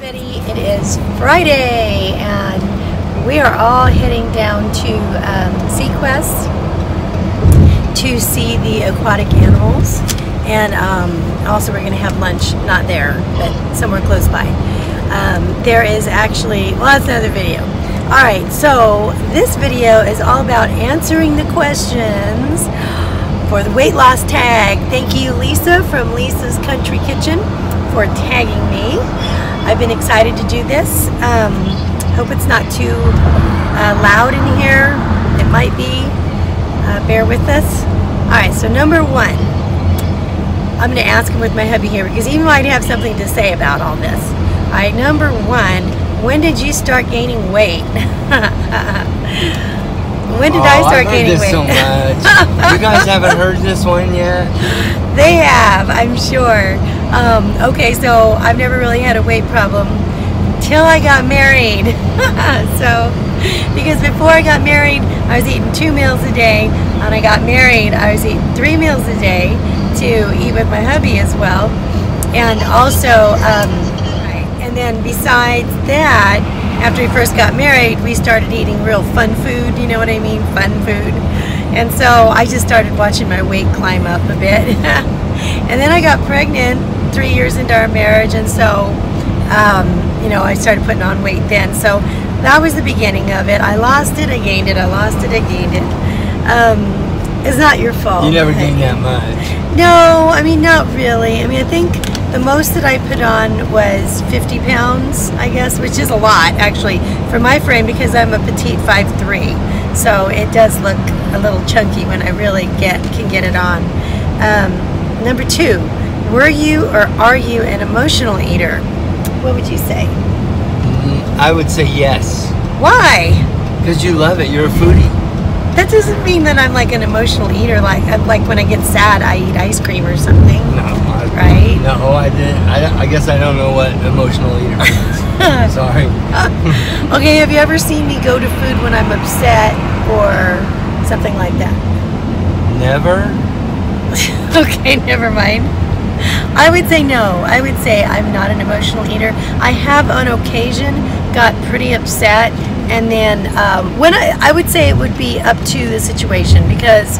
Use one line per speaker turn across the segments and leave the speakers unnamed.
everybody. It is Friday and we are all heading down to Sequest to see the aquatic animals, and also we're going to have lunch, not there, but somewhere close by. There is actually, well, that's another video. Alright, so this video is all about answering the questions for the weight loss tag. Thank you, Lisa from Lisa's Country Kitchen, for tagging me. I've been excited to do this. Hope it's not too loud in here. It might be. Bear with us. Alright, so number one. I'm going to ask him with my hubby here because he might have something to say about all this. Alright, number one. When did you start gaining weight? When did I start gaining weight? So much.
You guys haven't heard this one yet?
They have, I'm sure. Okay, so I've never really had a weight problem till I got married. So, because before I got married, I was eating 2 meals a day. When I got married, I was eating 3 meals a day to eat with my hubby as well. And also, and then besides that, after we first got married, we started eating real fun food, you know what I mean? Fun food. And so I just started watching my weight climb up a bit. And then I got pregnant 3 years into our marriage, and so, you know, I started putting on weight then. So that was the beginning of it. I lost it, I gained it, I lost it, I gained it. It's not your fault.
You never gained that much.
No, I mean, not really. I mean, I think the most that I put on was 50 pounds, I guess, which is a lot, actually, for my frame, because I'm a petite 5'3". So it does look a little chunky when I really can get it on. Number two, were you or are you an emotional eater? What would you say?
I would say yes.
Why?
Because you love it. You're a foodie.
That doesn't mean that I'm like an emotional eater. Like when I get sad, I eat ice cream or something.
No,
right?
No, I didn't. I guess I don't know what emotional eater means. Sorry.
Okay, have you ever seen me go to food when I'm upset or something like that?
Never.
Okay, never mind. I would say no. I would say I'm not an emotional eater. I have on occasion got pretty upset, and then when I would say it would be up to the situation, because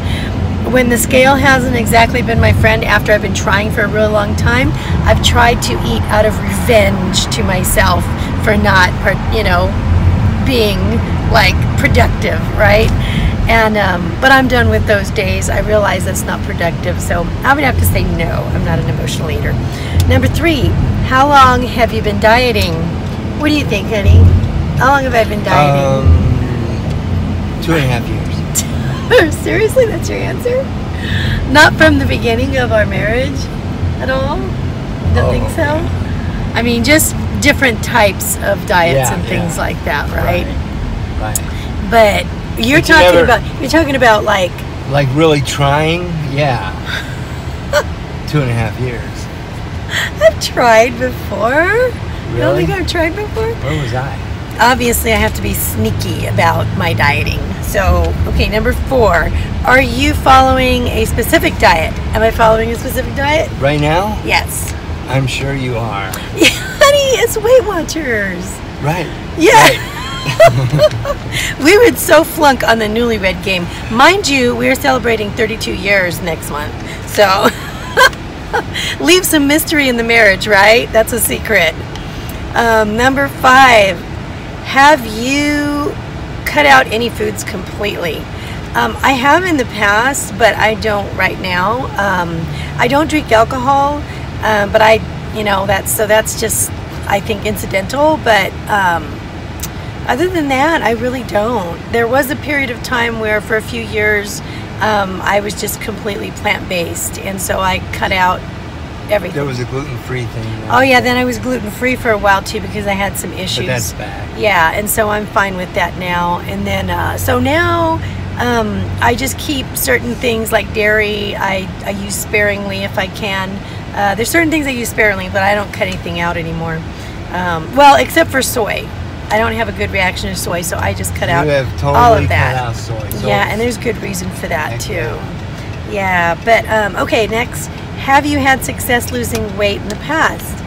when the scale hasn't exactly been my friend after I've been trying for a really long time, I've tried to eat out of revenge to myself for not, you know, being like productive, right? And but I'm done with those days. I realize that's not productive, so I would have to say no, I'm not an emotional eater. Number three, how long have you been dieting? What do you think, honey? How long have I been dieting?
2.5 years.
Seriously, that's your answer? Not from the beginning of our marriage at all? Don't think so? I mean, just different types of diets and things like that, right?
Right.
But you're talking about like
really trying? Yeah. 2.5 years.
I've tried before.
Really?
You don't think I've tried before?
Where was I?
Obviously, I have to be sneaky about my dieting. So, okay, number four. Are you following a specific diet? Am I following a specific diet?
Right now?
Yes.
I'm sure you are.
Yeah, honey, it's Weight Watchers.
Right.
Yeah.
Right.
We would so flunk on the newlywed game. Mind you, we're celebrating 32 years next month. So, leave some mystery in the marriage, right? That's a secret. Number five, have you cut out any foods completely? I have in the past, but I don't right now. I don't drink alcohol, but you know, that's just, I think, incidental, but other than that, I really don't. There was a period of time where for a few years I was just completely plant-based, and so I cut out everything.
There was a gluten-free thing.
Oh yeah, then I was gluten-free for a while too because I had some issues.
But that's bad.
Yeah, and so I'm fine with that now. And then, so now I just keep certain things like dairy. I use sparingly if I can. There's certain things I use sparingly, but I don't cut anything out anymore. Well, except for soy. I don't have a good reaction to soy, so I just cut out all of that.
Cut out soy. So
yeah, and there's good reason for that too. Yeah, but okay, next. Have you had success losing weight in the past?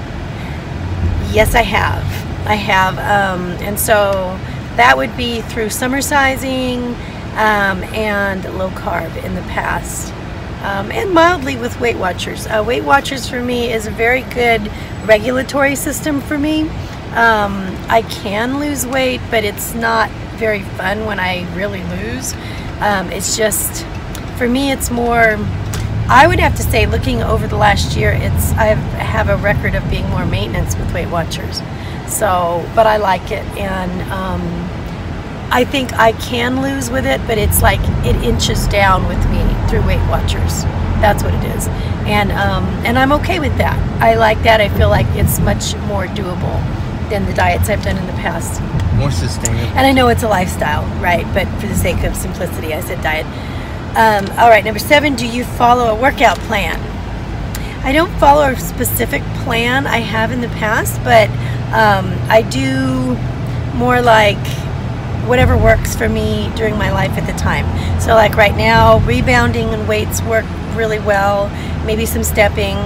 Yes, I have. And so that would be through summer sizing and low carb in the past. And mildly with Weight Watchers. Weight Watchers for me is a very good regulatory system for me. I can lose weight, but it's not very fun when I really lose. It's just, for me, it's more, I would have to say, looking over the last year, I have a record of being more maintenance with Weight Watchers. So, but I like it, and I think I can lose with it, but it's like it inches down with me through Weight Watchers. That's what it is, and I'm okay with that. I like that. I feel like it's much more doable than the diets I've done in the past.
More sustainable.
And I know it's a lifestyle, right? But for the sake of simplicity, I said diet. All right, number 7, do you follow a workout plan? I don't follow a specific plan. I have in the past, but I do more like whatever works for me during my life at the time. So like right now, rebounding and weights work really well, maybe some stepping.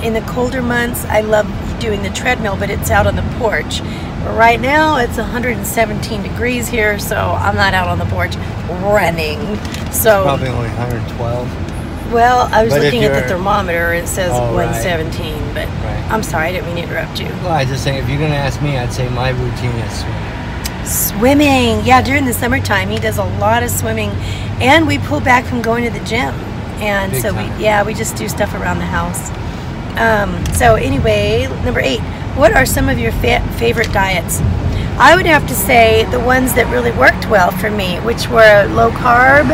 In the colder months, I love doing the treadmill, but it's out on the porch. Right now it's 117 degrees here, so I'm not out on the porch running. So
probably only 112.
Well, I was looking at the thermometer, it says 117,
right.
But right. I'm sorry, I didn't mean to interrupt you.
Well, I just say, if you're going to ask me, I'd say my routine is swimming.
Swimming, yeah, during the summertime, he does a lot of swimming, and we pull back from going to the gym. And big so we just do stuff around the house. So anyway, number 8, what are some of your favorite diets? I would have to say the ones that really worked well for me, which were low carb,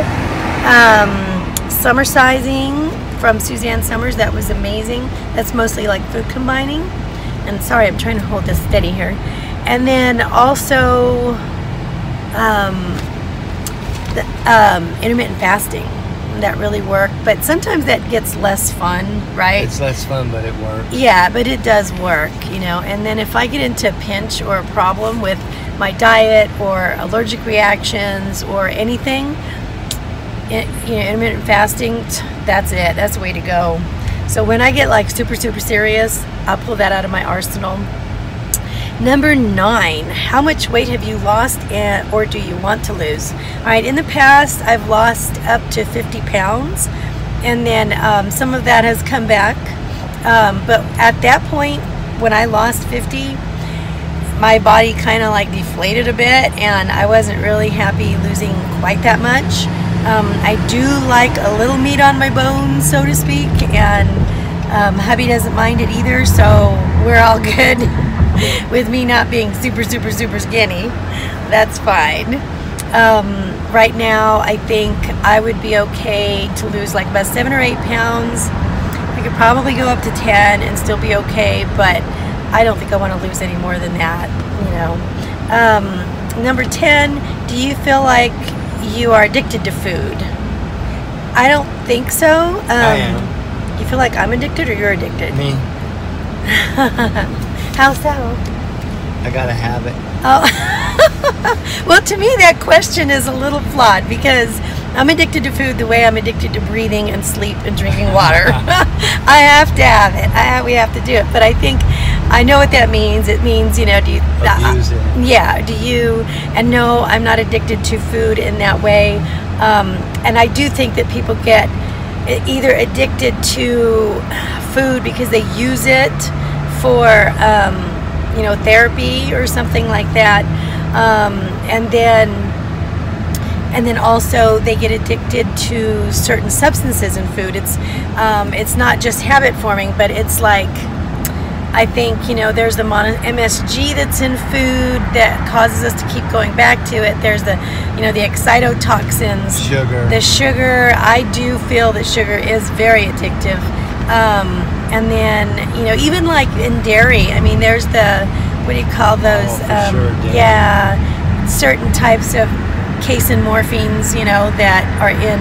summer sizing from Suzanne Summers. That was amazing. That's mostly like food combining. And sorry, I'm trying to hold this steady here. And then also intermittent fasting. That really worked, but sometimes that gets less fun, right?
It's less fun, but it works.
Yeah, but it does work, you know. And then if I get into a pinch or a problem with my diet or allergic reactions or anything, intermittent fasting, that's it. That's the way to go. So when I get like super serious, I'll pull that out of my arsenal. Number 9, how much weight have you lost or do you want to lose? All right, in the past, I've lost up to 50 pounds, and then some of that has come back. But at that point, when I lost 50, my body kind of like deflated a bit, and I wasn't really happy losing quite that much. I do like a little meat on my bones, so to speak, and hubby doesn't mind it either, so we're all good. With me not being super skinny, that's fine. Right now, I think I would be okay to lose like about 7 or 8 pounds. I could probably go up to 10 and still be okay, but I don't think I want to lose any more than that, you know. Number 10, do you feel like you are addicted to food? I don't think so.
I am.
You feel like I'm addicted or you're addicted?
Me.
How so?
I gotta have it.
Oh. Well, to me that question is a little flawed, because I'm addicted to food the way I'm addicted to breathing and sleep and drinking water. I have to have it. We have to do it. But I think I know what that means. It means, you know, do you
abuse it? Yeah.
Do you? And no, I'm not addicted to food in that way. And I do think that people get either addicted to food because they use it for you know, therapy or something like that, and then also they get addicted to certain substances in food. It's not just habit forming, but it's like, I think, you know, there's the MSG that's in food that causes us to keep going back to it. There's the, you know, the excitotoxins, the sugar. I do feel that sugar is very addictive. And then, you know, even like in dairy, I mean, there's the, what do you call those? Yeah, certain types of casein morphines, you know, that are in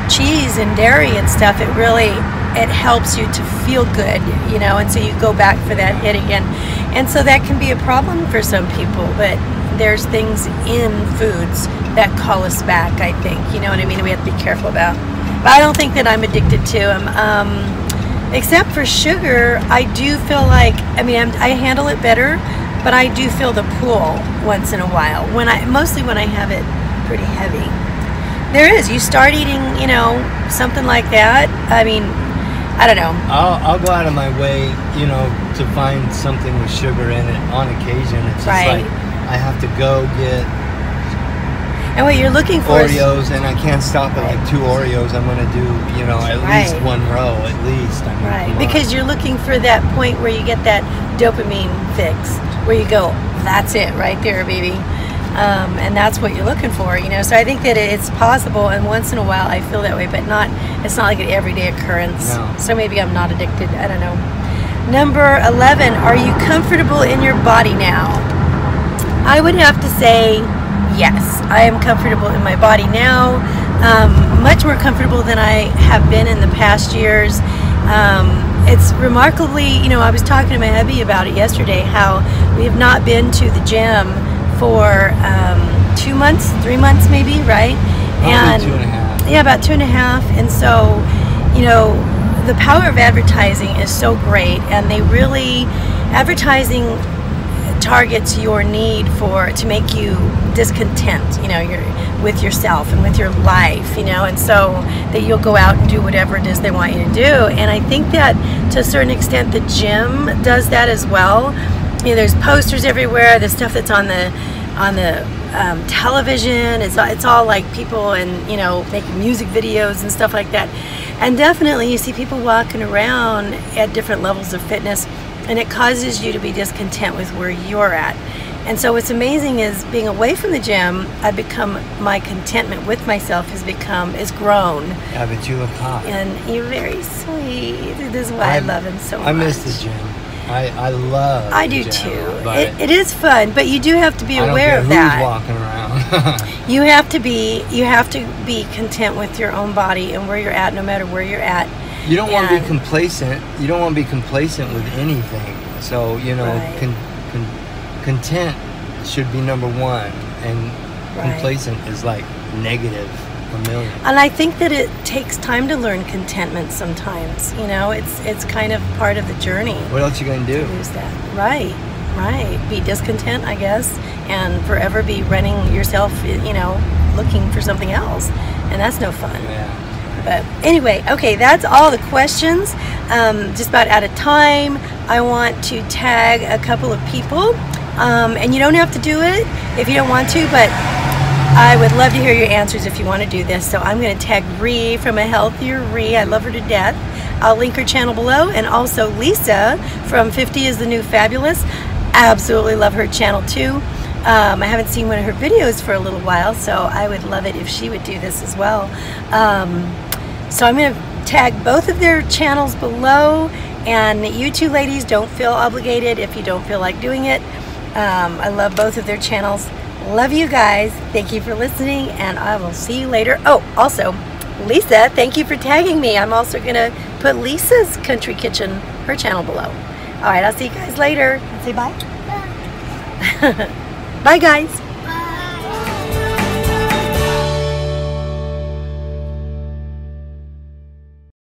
cheese and dairy and stuff. It helps you to feel good, you know, and so you go back for that hit again. And so that can be a problem for some people, but there's things in foods that call us back, I think, you know what I mean? We have to be careful about. But I don't think that I'm addicted to them. Except for sugar, I do feel like, I mean, I handle it better, but I do feel the pull once in a while. Mostly when I have it pretty heavy. There is. You start eating, you know, something like that. I mean, I don't know.
I'll go out of my way, you know, to find something with sugar in it on occasion. It's just like I have to go get.
And what you're looking for
Oreos, and I can't stop at like 2 Oreos. I'm gonna do, you know, at least 1 row, at least. I mean,
because you're looking for that point where you get that dopamine fix, where you go, that's it, right there, baby. And that's what you're looking for, you know. So I think that it's possible, and once in a while I feel that way, but it's not like an everyday occurrence.
No.
So maybe I'm not addicted. I don't know. Number 11, are you comfortable in your body now? I would have to say yes. I am comfortable in my body now, much more comfortable than I have been in the past years. It's remarkably, you know, I was talking to my hubby about it yesterday, how we have not been to the gym for 2 months, 3 months maybe, right?
Probably 2.5.
Yeah, about 2.5. And so, you know, the power of advertising is so great, and advertising targets your need to make you discontent, you know, with yourself and with your life, you know, and so that you'll go out and do whatever it is they want you to do. And I think that to a certain extent the gym does that as well. You know, there's posters everywhere, the stuff that's on the television, it's all like people and, you know, making music videos and stuff like that. And definitely you see people walking around at different levels of fitness, and it causes you to be discontent with where you're at. And so what's amazing is being away from the gym, my contentment with myself is grown.
Yeah, but you look hot.
And you're very sweet. This is why I love him so much.
I miss the gym. I love
I do
the gym,
too. It is fun, but you do have to be aware of that.
Who's walking around.
You have to be content with your own body and where you're at, no matter where you're at.
You don't want to be complacent. You don't want to be complacent with anything. So, you know, content should be number 1, and complacent is like negative a million. And
I think that it takes time to learn contentment sometimes. You know, it's kind of part of the journey.
What else you gonna do?
Use that. Right. Be discontent, I guess, and forever be running yourself, you know, looking for something else, and that's no fun.
Yeah.
But anyway, okay, that's all the questions. Just about out of time. I want to tag a couple of people, and you don't have to do it if you don't want to, but I would love to hear your answers if you want to do this. So I'm going to tag Ree from A Healthier Ree. I love her to death. I'll link her channel below, and also Lisa from 50 is the New Fabulous. Absolutely love her channel too. I haven't seen one of her videos for a little while, so I would love it if she would do this as well. So I'm going to tag both of their channels below, and you two ladies, don't feel obligated if you don't feel like doing it. I love both of their channels. Love you guys. Thank you for listening, and I will see you later. Oh, also, Lisa, thank you for tagging me. I'm also going to put Lisa's Country Kitchen, her channel below. All right, I'll see you guys later. Say bye. Bye. Bye, guys.